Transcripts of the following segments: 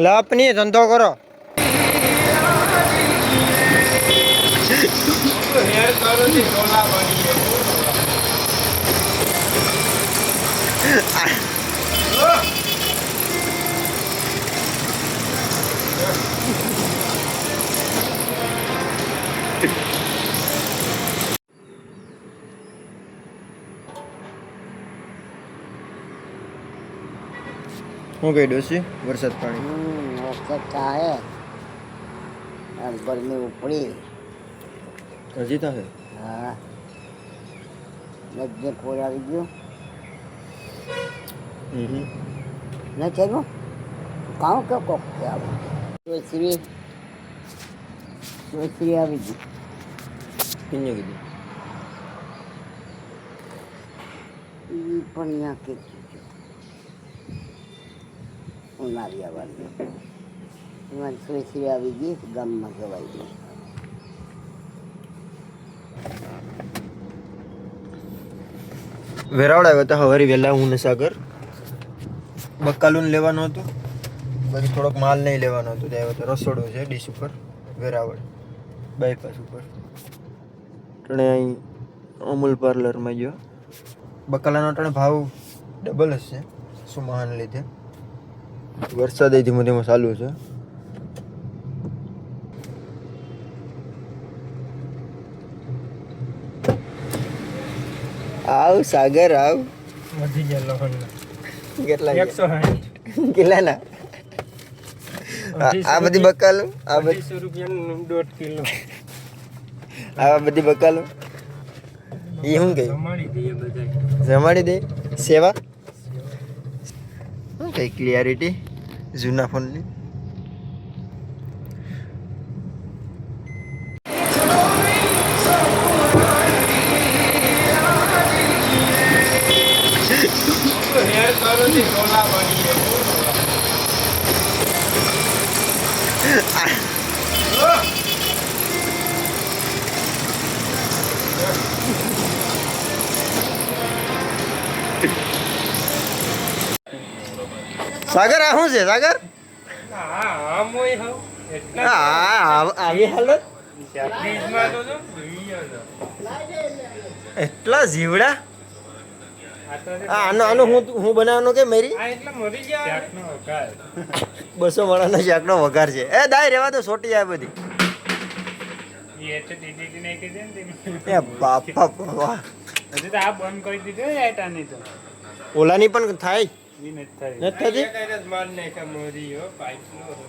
લપની ધંધો કરો. શું કહી ડોસી વરસાદ પાણી વરસાદ થાય ગરમી ઉપડી હજી થાય. હા નજે કોઈ આવી ગયો ન ચાલ્યું કામ કે કોક આવે શ્રી આવી ગયું. કિન્ને કીધું એ પણ ત્યાં કે ઉનાળિયા વાળી એમાં શ્રી આવી ગઈ ગામમાં જવાઈ ગઈ. વેરાવળ આવ્યા હતા હવારી વહેલા હું ને સાગર. બકાલું લેવાનું હતું, પછી થોડોક માલ નહીં લેવાનો હતો. ત્યાં આવ્યા હતા. રસોડું છે ડીશ ઉપર વેરાવળ બાયપાસ ઉપર. ટણે અહીં અમૂલ પાર્લરમાં ગયો. બકાલાનો ટણે ભાવ ડબલ જ છે સુમાહાને લીધે. વરસાદ ધીમો ધીમો ચાલુ છે. આવ સાગર આવ. વધી ગયા લોહન કેટલા 160 કેટલાના આ બધી બકાલો? આ બધી 200 રૂપિયાનું 1.5 કિલો. આ બધી બકાલો એ શું કઈ જમાડી દઈએ બધા. જમાડી દે. સેવા શું કઈ ક્લિયરિટી જૂના ફોનની. સાગર આ શું છે સાગર? આવી હાલત એટલા જીવડા. આનો આનો હું બનાવવાનો કે મેરી 200 વાળાનો શાકનો વઘાર છે. એ દાય રેવા તો સોટી આ બધી. એ બાપા બાપા ઓલાની પણ થાય નથી.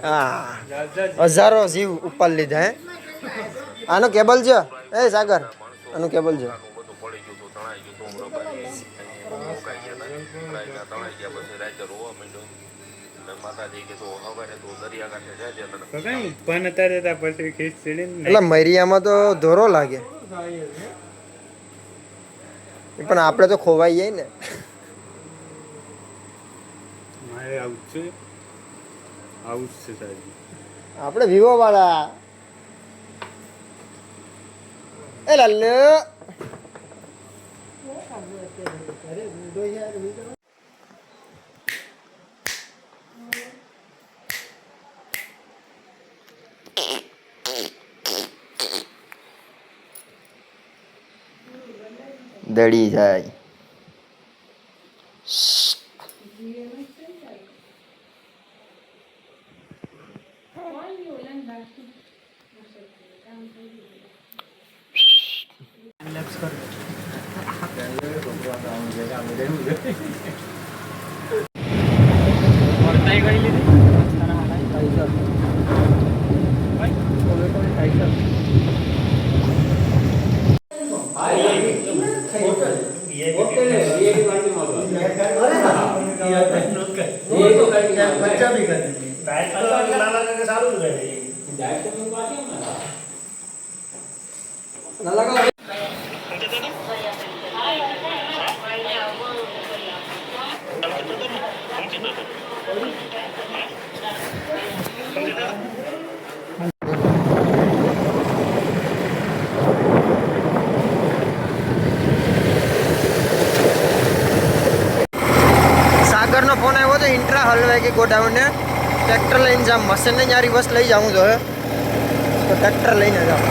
હા હજારો જીવ ઉપર લીધા. હે આનો કેબલ છે. એ સાગર આનું કેબલ છે. એટલે મરિયામાં તો ધોરો લાગે પણ આપણે તો ખોવાઈ જાય ને. આપણે વિવો વાળા એ લાલ્લો દડી જાય. સાગરનો ફોન આવ્યો બાકી ગોડાઉને ટ્રેક્ટર લઈને જામ મશીનને ત્યાં રિવર્સ લઈ જાઉં જોઈએ તો ટ્રેક્ટર લઈને જાઉં.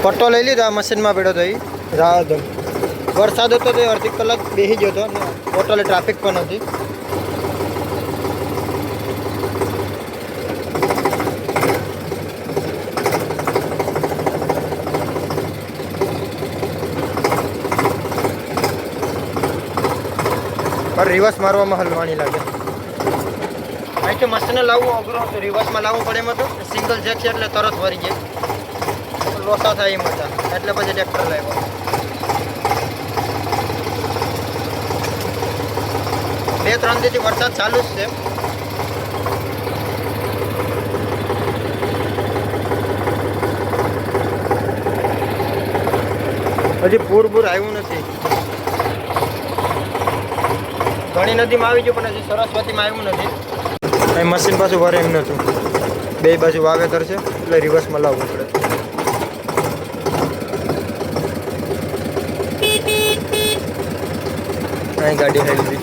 પટ્ટો લઈ લીધો આ મશીનમાં પડ્યો તો એ રાહ દો વરસાદ હતો તો અડધી કલાક બેસી ગયો હતો ને ટોટલ ટ્રાફિક પણ હતી. પણ રિવર્સ મારવામાં હલવાણી લાગે. અહીંથી મશીને લાવવું અઘરું હતું, રિવર્સમાં લાવવું પડે એમ હતું. સિંગલ જેક છે એટલે તરત વળી જાય, લોસા થાય એમ હતા એટલે પછી ટ્રેક્ટર લાવ્યો. 2-3 દિવસથી વરસાદ ચાલુ જ છે. હજી પૂર આવ્યું નથી. ઘણી નદીમાં આવી ગયું પણ હજી સરસ્વતીમાં આવ્યું નથી. અહીં મશીન પાછું ભરે એમ નતું, બે બાજુ વાવેતર છે એટલે રિવર્સમાં લાવવું પડે. અહીં ગાડી હેલવી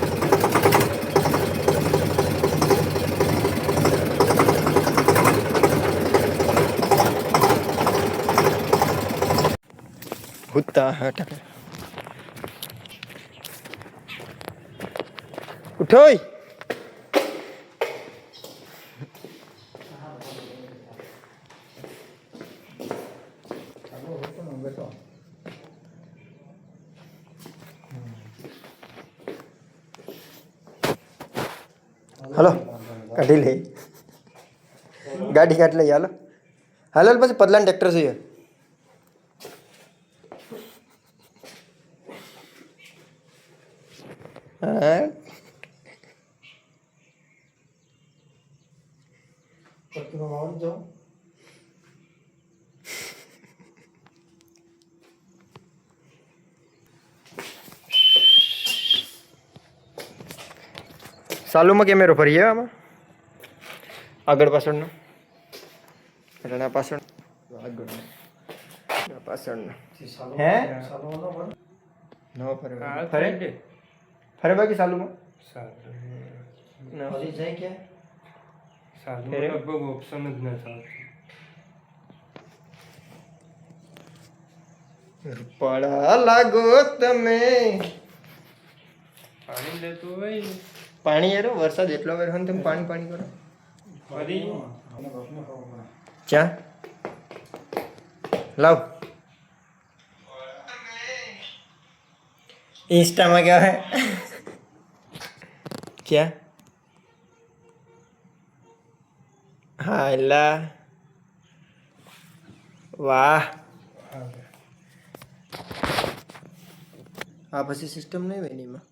ઉઠતા હટકે ઉઠોય. હલો કાઢી લે ગાડી કાઢી લઈએ. હાલો હાલો પછી પદલાને ટ્રેક્ટર જોઈએ. હા સાલુમાં કેમેરો ફરીએ આમાં આગળ પાછળનો એટલે પાછળ આગળ પાછળનો હે ન ફરે ફરે ફરે બાકી સાલુમાં ફરી જાય કે લગભગ ઓપ્શન જ ન થાય. પડા લાગો તમે પાણી લેતું હોય પાણી યાર વરસાદ એટલો વાર હોય તમે પાણી પાણી કરો ફરી ચા લાવ इंस्टा में क्या है क्या हाँ अल्लाह वाह आप ऐसी सिस्टम नहीं बनी में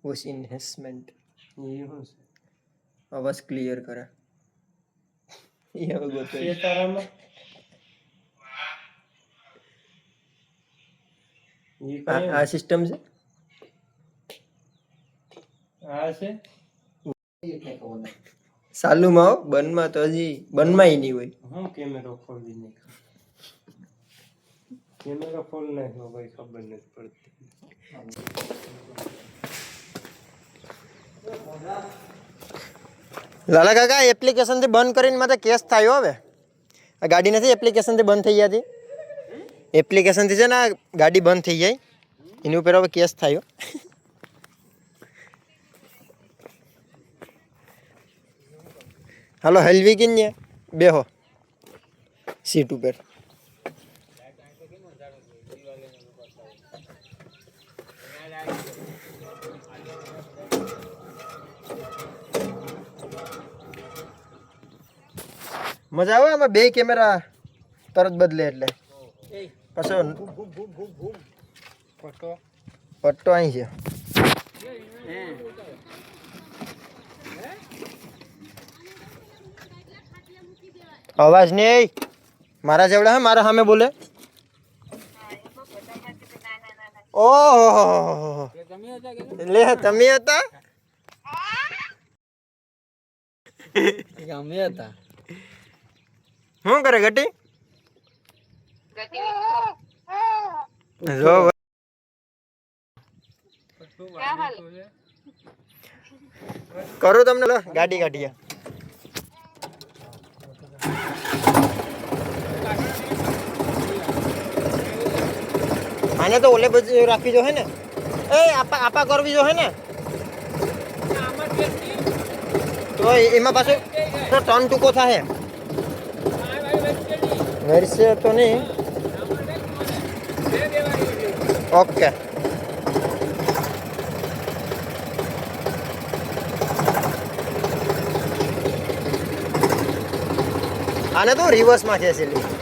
वॉइस इन्हेंसमेंट એ શું છે आवाज क्लियर करा ये बहुत એ તારામાં એ કયો आ सिस्टम से આ છે चालू में आओ बन में तो हजी बन में ही नहीं हुई હું કેમેરો ખોલી નાખ્યો કેમેરો ખોલ નાખ્યો ભાઈ ખબર નથી પડતી લાલા કાકા એપ્લિકેશન થી બંધ કરીને માથે કેસ થયો હવે આ ગાડી નથી એપ્લિકેશન થી બંધ થઈ જતી એપ્લિકેશન થી છે ને ગાડી બંધ થઈ જાય એની ઉપર હવે કેસ થયો હાલો હલવી કિને બેહો સીટ ઉપર મજા આવે આમાં બે કેમેરા તરત બદલે એટલે પાછો ફોટો પટ્ટો અહીં છે અવાજ નહીં મારા જેવડા હે મારા સામે બોલે ઓહો લે તમે હતા અમે હતા શું કરે ગટી જો કરું તમને લો ગાડી કાઢીએ આને તો ઓલે બધી રાખવી જો હે ને એ આપા કરવી જો હે ને તો એમાં પાછો ટર્ન ટૂંકો થાય વરસે તો નહીં ઓકે આને તો રિવર્સમાં છે સેલી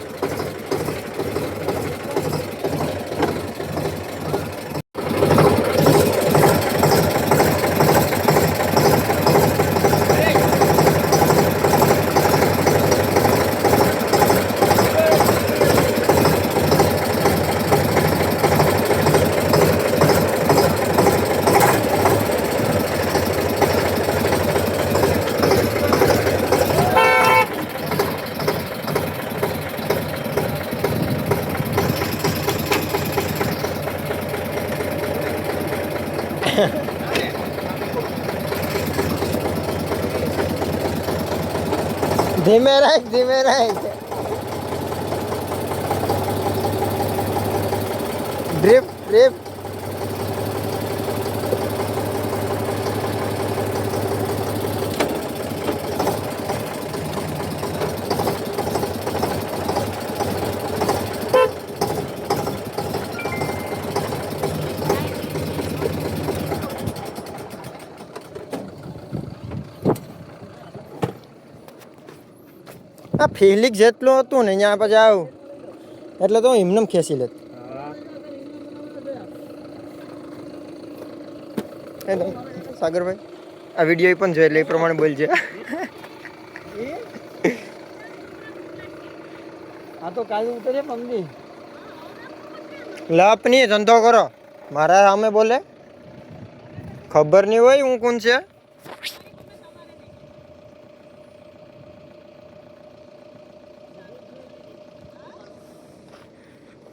ધીમે રાખ ડ્રિફ્ટ આ ફિલિક જેટલું હતું ને અહીંયા પછી આવું એટલે તો એમને ખેંચી લેત સાગરભાઈ આ વિડીયો પણ જોઈ એટલે એ પ્રમાણે બોલજે આ તો કાલે ઉતરે મમ્મી લપ નહીં ધંધો કરો મારા સામે બોલે ખબર નહીં હોય હું કોણ છે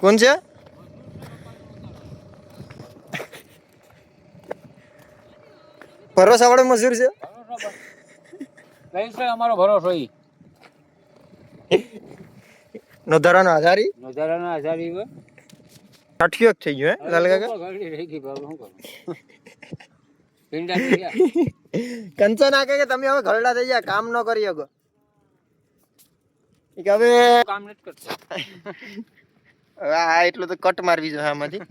કોણ છે ભરોસા વાળો મજૂર છે અમારો ભરોસો નોધારાનો આધારી કાઠિયો જ થઈ ગયો હે લાલ કાકા કંચન ના કે તમે હવે ઘરડા થઈ ગયા કામ ન કરી શકો હવે કામ નથી કરતો આ એટલું તો કટ મારવી જોઈએ આમાંથી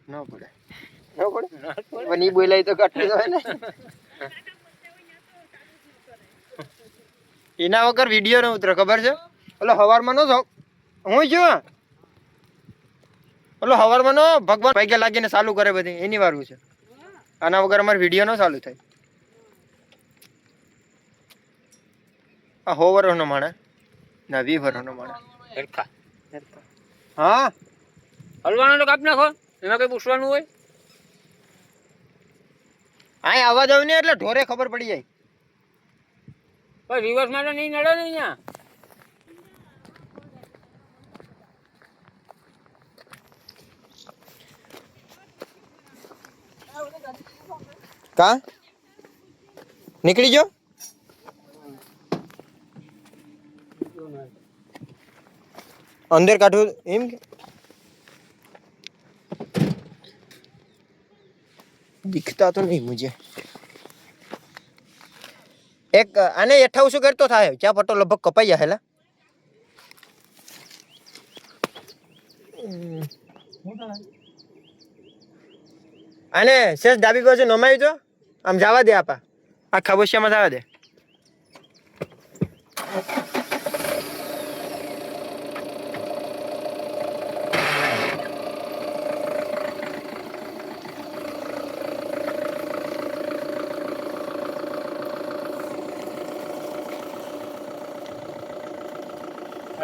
ન પડે પણ ઈ બોલાય તો કટલી હોય ને એના વગર વિડીયો ન ઉતરે ખબર છે ઓલો હવારમાં નો જાવ હું છું ઓલો હવારમાં નો ભગવાન પૈકે લાગીને ચાલુ કરે બધી એની વારું છે આના વગર અમારે વિડીયો નો ચાલુ થાય આ હોવરનો માણે ના 20 વર્ષનો માણે હા હલવાનો તો કાપ નાખો એમાં કઈ પૂછવાનું હોય આ અવાજ આવે ને એટલે ઢોરે ખબર પડી જાય પણ રિવર્સ માં તો નહીં નડે ને અહીંયા કા નીકળી ગયો અંદર કાઢવું એમ કે दिखता तो नहीं मुझे एक आने 2800 करतो થાય ચા પટ્ટો લગભગ કપાઈ જાય હેલા આને સેસ ડાબી બાજુ નમાવી દો આમ જવા દે આપા આ ખાબોશિયામાં જવા દે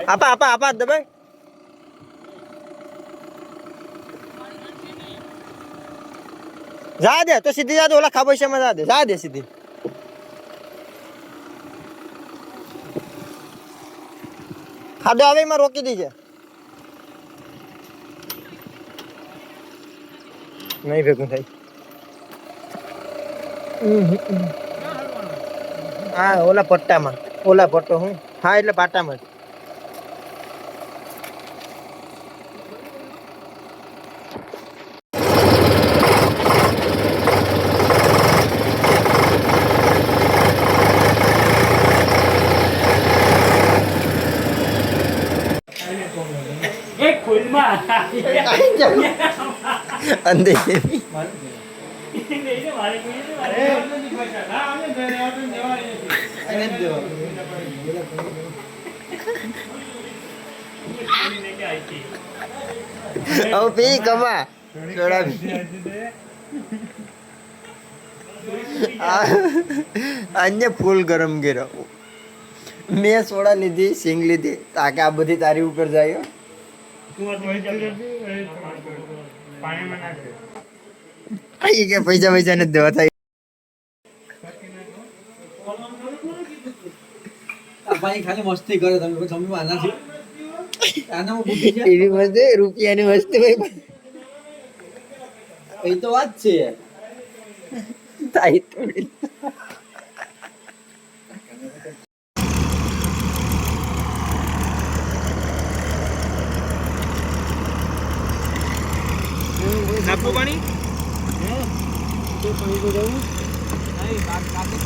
આપા દબાઈ જા દે તો સીધી જા દે ઓલા ખાબોશિયામાં જા દે સીધી ખાડો આવે એમાં રોકી દીજે. નહીં ભેગું થાય. હા ઓલા પટ્ટામાં. ઓલા પટ્ટો હું હા એટલે પાટામાં જ. એક ફૂલમાં અંદર હવે પી કમા અન્ય ફૂલ ગરમ ગેરો મેં સોડા લીધી સિંગ લીધી તાકે આ બધી તારી ઉપર જાય કે પૈસા પૈસા નથી દેવા થાય ખાલી મસ્તી કરે તમે સમજો આનાથી આનામાં બુદ્ધિ છે એવી મસ્ત રૂપિયાની મસ્ત ભાઈ એ તો વાત છે યાર તાઈ થોડી નાખવું પાણી તો પાણી તો જવું નહીં કાકે